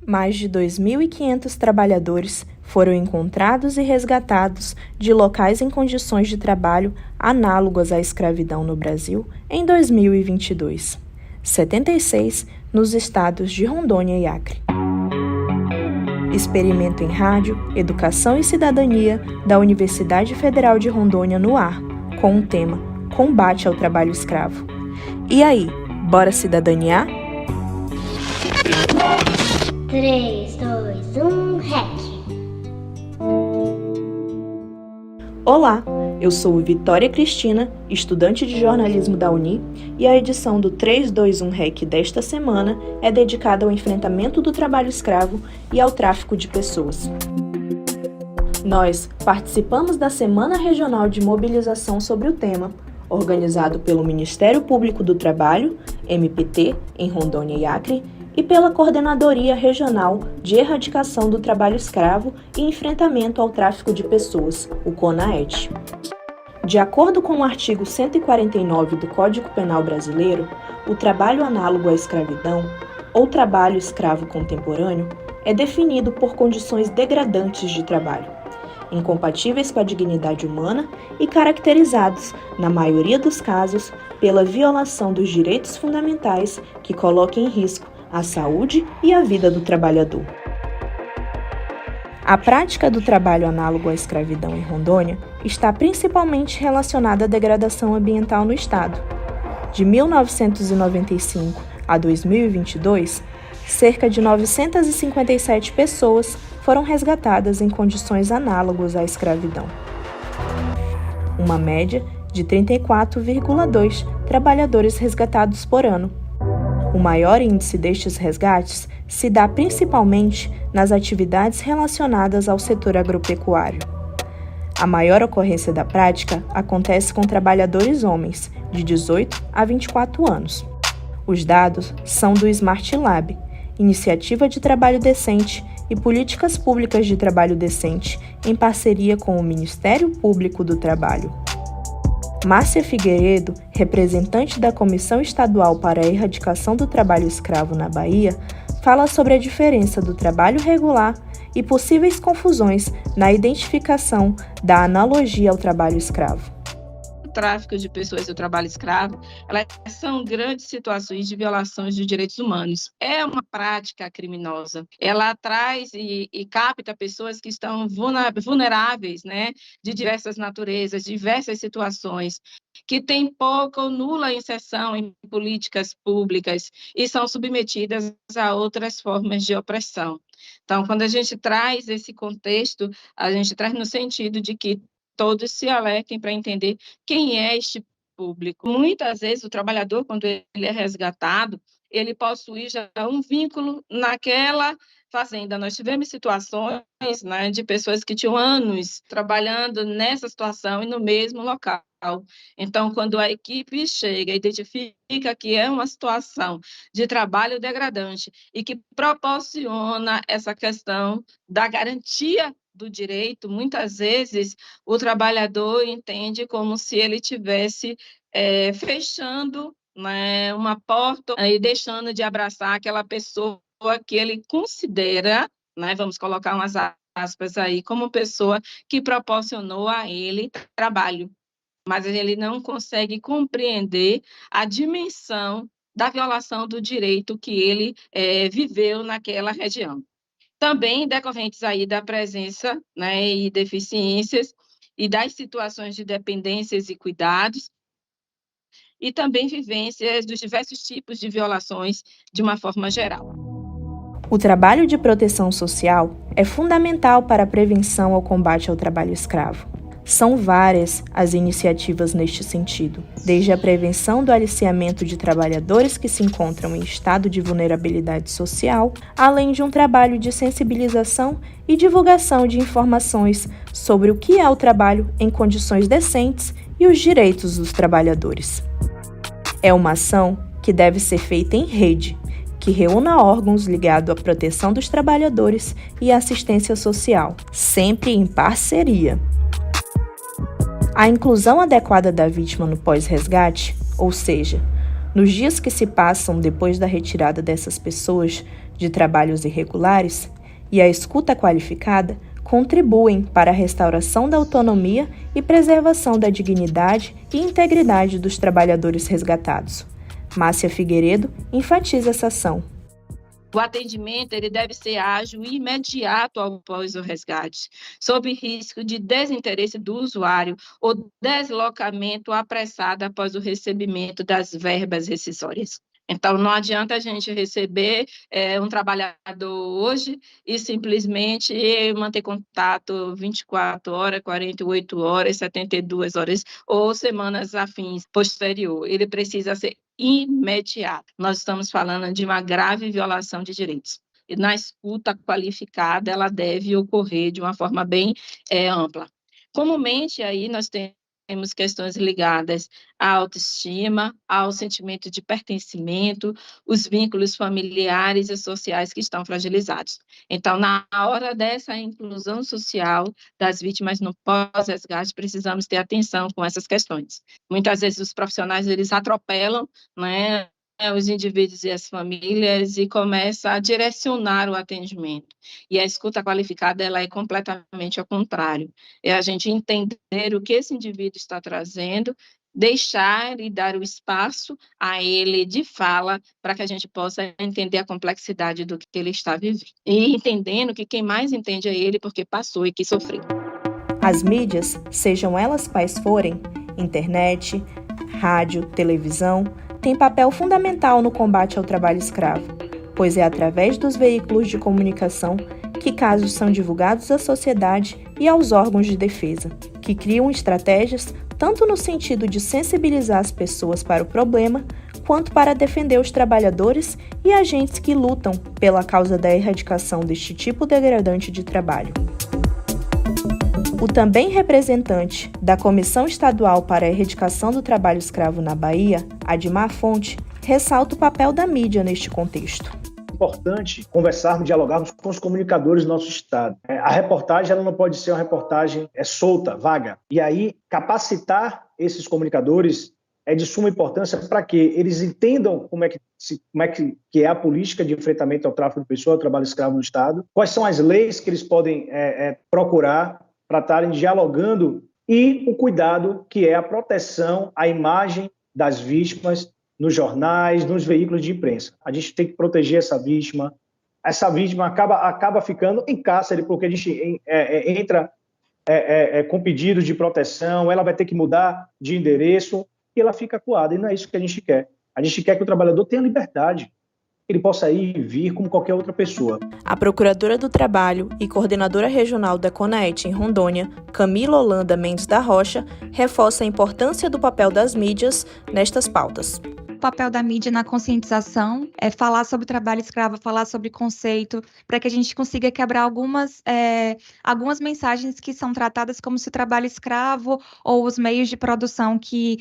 Mais de 2.500 trabalhadores foram encontrados e resgatados de locais em condições de trabalho análogas à escravidão no Brasil em 2022. 76 nos estados de Rondônia e Acre. Experimento em Rádio, Educação e Cidadania da Universidade Federal de Rondônia no ar, com o tema Combate ao Trabalho Escravo. E aí, bora cidadaniar? 3, 2, 1, REC! Olá, eu sou Vitória Cristina, estudante de jornalismo da Uni, e a edição do 321 REC desta semana é dedicada ao enfrentamento do trabalho escravo e ao tráfico de pessoas. Nós participamos da Semana Regional de Mobilização sobre o tema, organizado pelo Ministério Público do Trabalho, MPT, em Rondônia e Acre, e pela Coordenadoria Regional de Erradicação do Trabalho Escravo e Enfrentamento ao Tráfico de Pessoas, o CONAET. De acordo com o artigo 149 do Código Penal Brasileiro, o trabalho análogo à escravidão, ou trabalho escravo contemporâneo, é definido por condições degradantes de trabalho, incompatíveis com a dignidade humana e caracterizados, na maioria dos casos, pela violação dos direitos fundamentais que coloquem em risco a saúde e a vida do trabalhador. A prática do trabalho análogo à escravidão em Rondônia está principalmente relacionada à degradação ambiental no estado. De 1995 a 2022, cerca de 957 pessoas foram resgatadas em condições análogas à escravidão. Uma média de 34,2 trabalhadores resgatados por ano. O maior índice destes resgates se dá principalmente nas atividades relacionadas ao setor agropecuário. A maior ocorrência da prática acontece com trabalhadores homens, de 18 a 24 anos. Os dados são do Smart Lab, Iniciativa de Trabalho Decente e Políticas Públicas de Trabalho Decente, em parceria com o Ministério Público do Trabalho. Márcia Figueiredo, representante da Comissão Estadual para a Erradicação do Trabalho Escravo na Bahia, fala sobre a diferença do trabalho regular e possíveis confusões na identificação da analogia ao trabalho escravo. O tráfico de pessoas e o trabalho escravo, elas são grandes situações de violações de direitos humanos. É uma prática criminosa. Ela traz e capta pessoas que estão vulneráveis, né, de diversas naturezas, diversas situações, que têm pouca ou nula inserção em políticas públicas e são submetidas a outras formas de opressão. Então, quando a gente traz esse contexto, a gente traz no sentido de que todos se alertem para entender quem é este público. Muitas vezes o trabalhador, quando ele é resgatado, ele possui já um vínculo naquela fazenda. Nós tivemos situações, né, de pessoas que tinham anos trabalhando nessa situação e no mesmo local. Então, quando a equipe chega e identifica que é uma situação de trabalho degradante e que proporciona essa questão da garantia do direito, muitas vezes o trabalhador entende como se ele estivesse fechando, né, uma porta e deixando de abraçar aquela pessoa que ele considera, né, vamos colocar umas aspas aí, como pessoa que proporcionou a ele trabalho. Mas ele não consegue compreender a dimensão da violação do direito que ele viveu naquela região. Também decorrentes aí da presença, né, e deficiências e das situações de dependências e cuidados, e também vivências dos diversos tipos de violações de uma forma geral. O trabalho de proteção social é fundamental para a prevenção ao combate ao trabalho escravo. São várias as iniciativas neste sentido, desde a prevenção do aliciamento de trabalhadores que se encontram em estado de vulnerabilidade social, além de um trabalho de sensibilização e divulgação de informações sobre o que é o trabalho em condições decentes e os direitos dos trabalhadores. É uma ação que deve ser feita em rede, que reúna órgãos ligados à proteção dos trabalhadores e à assistência social, sempre em parceria. A inclusão adequada da vítima no pós-resgate, ou seja, nos dias que se passam depois da retirada dessas pessoas de trabalhos irregulares e a escuta qualificada contribuem para a restauração da autonomia e preservação da dignidade e integridade dos trabalhadores resgatados. Márcia Figueiredo enfatiza essa ação. O atendimento ele deve ser ágil e imediato após o resgate, sob risco de desinteresse do usuário ou deslocamento apressado após o recebimento das verbas rescisórias. Então, não adianta a gente receber um trabalhador hoje e simplesmente manter contato 24 horas, 48 horas, 72 horas ou semanas afins posterior. Ele precisa ser imediato. Nós estamos falando de uma grave violação de direitos. E na escuta qualificada, ela deve ocorrer de uma forma bem ampla. Comumente, aí nós temos questões ligadas à autoestima, ao sentimento de pertencimento, os vínculos familiares e sociais que estão fragilizados. Então, na hora dessa inclusão social das vítimas no pós-resgate, precisamos ter atenção com essas questões. Muitas vezes os profissionais, eles atropelam, né, os indivíduos e as famílias e começa a direcionar o atendimento. E a escuta qualificada, ela é completamente ao contrário. É a gente entender o que esse indivíduo está trazendo, deixar e dar o espaço a ele de fala para que a gente possa entender a complexidade do que ele está vivendo. E entendendo que quem mais entende é ele porque passou e que sofreu. As mídias, sejam elas quais forem, internet, rádio, televisão, têm papel fundamental no combate ao trabalho escravo, pois é através dos veículos de comunicação que casos são divulgados à sociedade e aos órgãos de defesa, que criam estratégias tanto no sentido de sensibilizar as pessoas para o problema, quanto para defender os trabalhadores e agentes que lutam pela causa da erradicação deste tipo degradante de trabalho. O também representante da Comissão Estadual para a Erradicação do Trabalho Escravo na Bahia, Admar Fonte, ressalta o papel da mídia neste contexto. É importante conversarmos, dialogarmos com os comunicadores do nosso estado. A reportagem ela não pode ser uma reportagem solta, vaga. E aí, capacitar esses comunicadores é de suma importância para que eles entendam como é que é a política de enfrentamento ao tráfico de pessoas, ao trabalho escravo no estado, quais são as leis que eles podem procurar para estarem dialogando e o cuidado que é a proteção à imagem das vítimas nos jornais, nos veículos de imprensa. A gente tem que proteger essa vítima. Essa vítima acaba ficando em cárcere porque a gente entra com pedidos de proteção, ela vai ter que mudar de endereço e ela fica acuada. E não é isso que a gente quer. A gente quer que o trabalhador tenha liberdade, ele possa ir e vir como qualquer outra pessoa. A Procuradora do Trabalho e Coordenadora Regional da CONAET em Rondônia, Camila Holanda Mendes da Rocha, reforça a importância do papel das mídias nestas pautas. O papel da mídia na conscientização é falar sobre trabalho escravo, falar sobre conceito, para que a gente consiga quebrar algumas mensagens que são tratadas como se o trabalho escravo ou os meios de produção que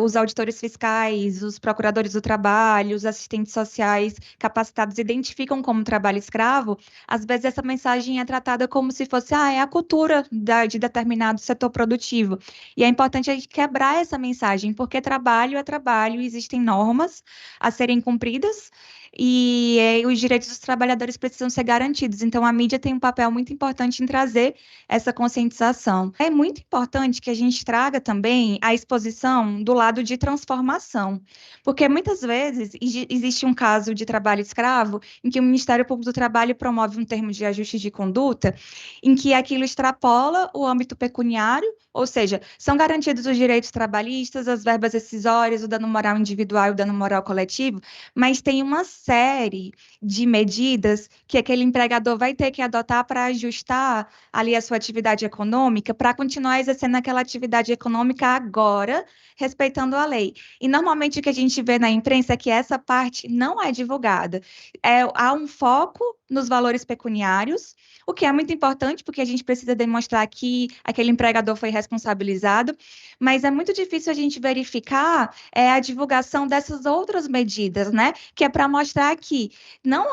os auditores fiscais, os procuradores do trabalho, os assistentes sociais capacitados identificam como trabalho escravo. Às vezes essa mensagem é tratada como se fosse é a cultura de determinado setor produtivo. E é importante a gente quebrar essa mensagem, porque trabalho é trabalho, existem normas a serem cumpridas e os direitos dos trabalhadores precisam ser garantidos. Então, a mídia tem um papel muito importante em trazer essa conscientização. É muito importante que a gente traga também a exposição do lado de transformação, porque muitas vezes existe um caso de trabalho escravo em que o Ministério Público do Trabalho promove um termo de ajuste de conduta em que aquilo extrapola o âmbito pecuniário, ou seja, são garantidos os direitos trabalhistas, as verbas rescisórias, o dano moral individual e o dano moral coletivo, mas tem uma série de medidas que aquele empregador vai ter que adotar para ajustar ali a sua atividade econômica, para continuar exercendo aquela atividade econômica agora, respeitando a lei. E normalmente o que a gente vê na imprensa é que essa parte não é divulgada. Há um foco nos valores pecuniários, o que é muito importante, porque a gente precisa demonstrar que aquele empregador foi responsabilizado, mas é muito difícil a gente verificar a divulgação dessas outras medidas, né? Que é para mostrar que não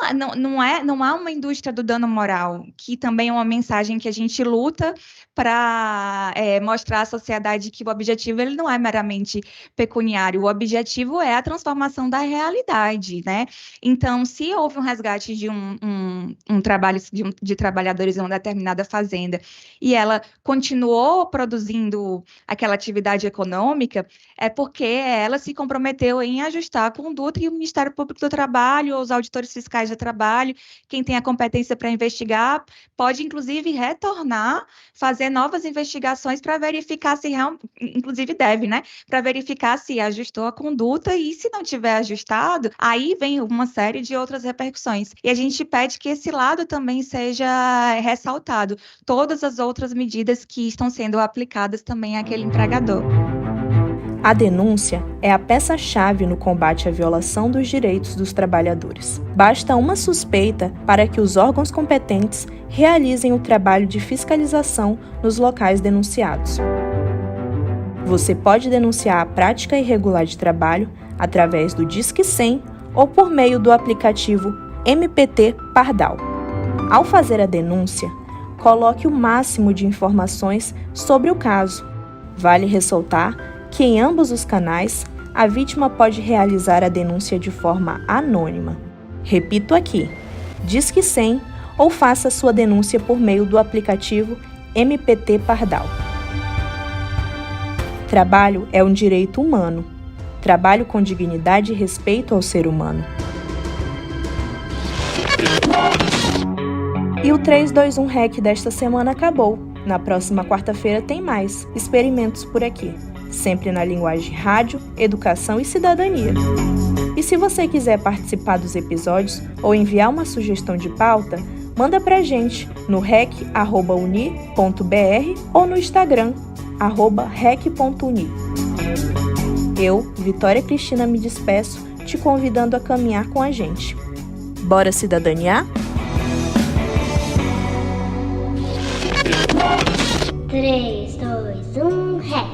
há uma indústria do dano moral, que também é uma mensagem que a gente luta para mostrar à sociedade que o objetivo ele não é meramente pecuniário, o objetivo é a transformação da realidade, né? Então, se houve um resgate de um trabalho de trabalhadores em uma determinada fazenda e ela continuou produzindo aquela atividade econômica, é porque ela se comprometeu em ajustar a conduta e o Ministério Público do Trabalho, os auditores fiscais do trabalho, quem tem a competência para investigar, pode, inclusive, retornar, fazer novas investigações para verificar se realmente, inclusive deve, né? Para verificar se ajustou a conduta e se não tiver ajustado, aí vem uma série de outras repercussões. E a gente pede que esse lado também seja ressaltado, todas as outras medidas que estão sendo aplicadas também àquele empregador. A denúncia é a peça-chave no combate à violação dos direitos dos trabalhadores. Basta uma suspeita para que os órgãos competentes realizem o trabalho de fiscalização nos locais denunciados. Você pode denunciar a prática irregular de trabalho através do Disque 100 ou por meio do aplicativo MPT Pardal. Ao fazer a denúncia, coloque o máximo de informações sobre o caso. Vale ressaltar que em ambos os canais, a vítima pode realizar a denúncia de forma anônima. Repito aqui, Disque 100 ou faça sua denúncia por meio do aplicativo MPT Pardal. Trabalho é um direito humano. Trabalho com dignidade e respeito ao ser humano. E o 321 REC desta semana acabou. Na próxima quarta-feira tem mais experimentos por aqui. Sempre na linguagem rádio, educação e cidadania. E se você quiser participar dos episódios ou enviar uma sugestão de pauta, manda pra gente no rec@uni.br ou no Instagram, @rec.uni. Eu, Vitória Cristina, me despeço, te convidando a caminhar com a gente. Bora cidadaniar? 3, 2, 1, REC!